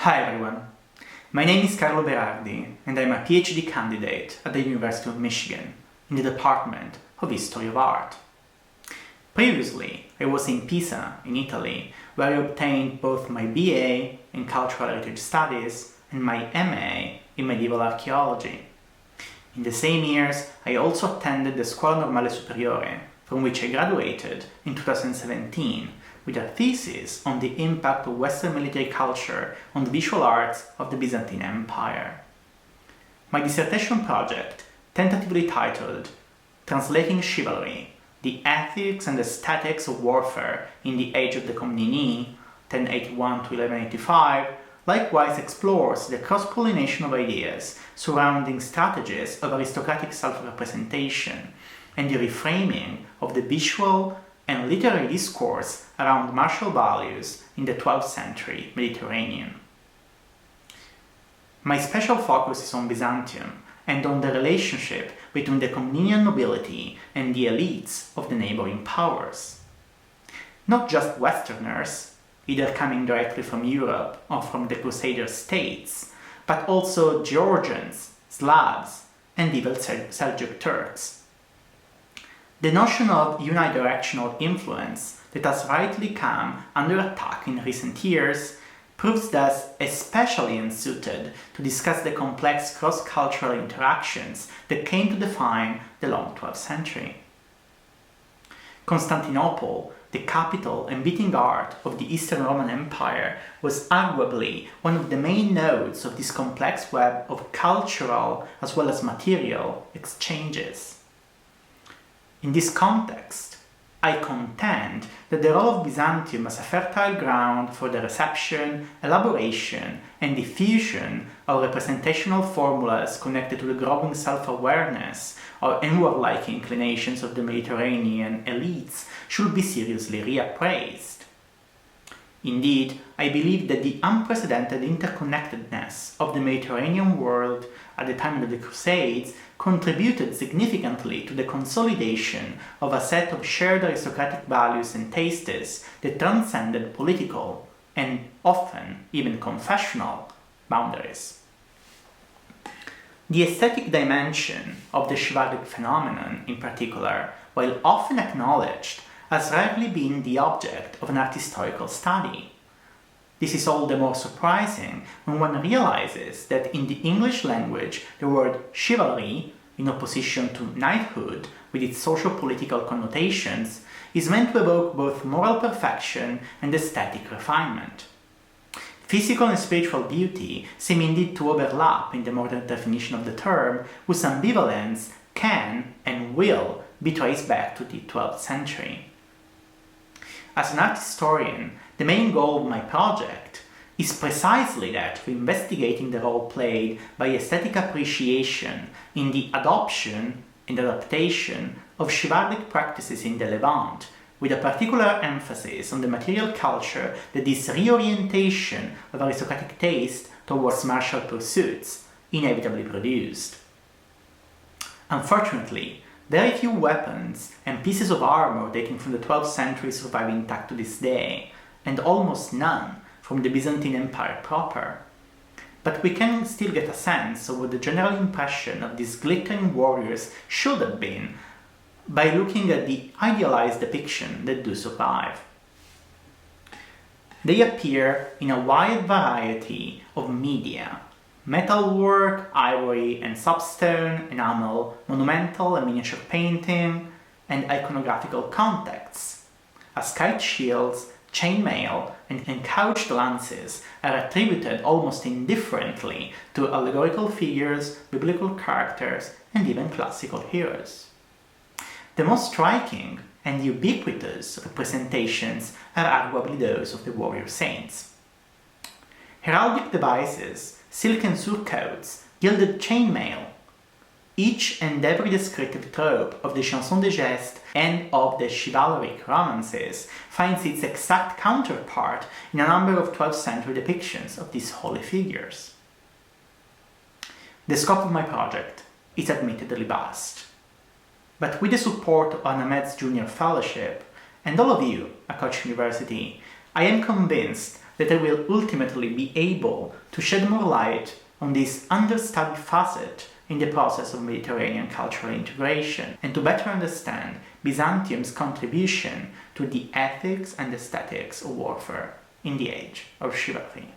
Hi everyone, my name is Carlo Berardi and I'm a PhD candidate at the University of Michigan in the Department of History of Art. Previously, I was in Pisa, in Italy, where I obtained both my BA in Cultural Heritage Studies and my MA in Medieval Archaeology. In the same years, I also attended the Scuola Normale Superiore, from which I graduated in 2017 with a thesis on the impact of Western military culture on the visual arts of the Byzantine Empire. My dissertation project, tentatively titled Translating Chivalry, the Ethics and Aesthetics of Warfare in the Age of the Comneni, 1081 to 1185, likewise explores the cross-pollination of ideas surrounding strategies of aristocratic self-representation and the reframing of the visual and literary discourse around martial values in the 12th century Mediterranean. My special focus is on Byzantium and on the relationship between the Comnenian nobility and the elites of the neighboring powers. Not just Westerners, either coming directly from Europe or from the Crusader states, but also Georgians, Slavs, and even Seljuk Turks. The notion of unidirectional influence that has rightly come under attack in recent years proves thus especially unsuited to discuss the complex cross-cultural interactions that came to define the long 12th century. Constantinople, the capital and beating heart of the Eastern Roman Empire, was arguably one of the main nodes of this complex web of cultural as well as material exchanges. In this context, I contend that the role of Byzantium as a fertile ground for the reception, elaboration, and diffusion of representational formulas connected to the growing self-awareness and warlike inclinations of the Mediterranean elites should be seriously reappraised. Indeed, I believe that the unprecedented interconnectedness of the Mediterranean world at the time of the Crusades contributed significantly to the consolidation of a set of shared aristocratic values and tastes that transcended political and often even confessional boundaries. The aesthetic dimension of the chivalric phenomenon, in particular, while often acknowledged, has rarely been the object of an art historical study. This is all the more surprising when one realizes that in the English language the word chivalry, in opposition to knighthood with its socio-political connotations, is meant to evoke both moral perfection and aesthetic refinement. Physical and spiritual beauty seem indeed to overlap in the modern definition of the term, whose ambivalence can and will be traced back to the 12th century. As an art historian, the main goal of my project is precisely that of investigating the role played by aesthetic appreciation in the adoption and adaptation of chivalric practices in the Levant, with a particular emphasis on the material culture that this reorientation of aristocratic taste towards martial pursuits inevitably produced. Unfortunately, very few weapons and pieces of armor dating from the 12th century survive intact to this day, and almost none from the Byzantine Empire proper. But we can still get a sense of what the general impression of these glittering warriors should have been by looking at the idealized depiction that do survive. They appear in a wide variety of media: metalwork, ivory and soapstone, enamel, monumental and miniature painting, and iconographical contexts, as kite shields, chainmail, and couched lances are attributed almost indifferently to allegorical figures, biblical characters, and even classical heroes. The most striking and ubiquitous representations are arguably those of the warrior saints. Heraldic devices, silken surcoats, gilded chainmail, each and every descriptive trope of the chanson de geste and of the chivalric romances finds its exact counterpart in a number of 12th century depictions of these holy figures. The scope of my project is admittedly vast, but with the support of ANAMED's Junior Fellowship and all of you at Koch University, I am convinced that that I will ultimately be able to shed more light on this understudied facet in the process of Mediterranean cultural integration, and to better understand Byzantium's contribution to the ethics and aesthetics of warfare in the age of chivalry.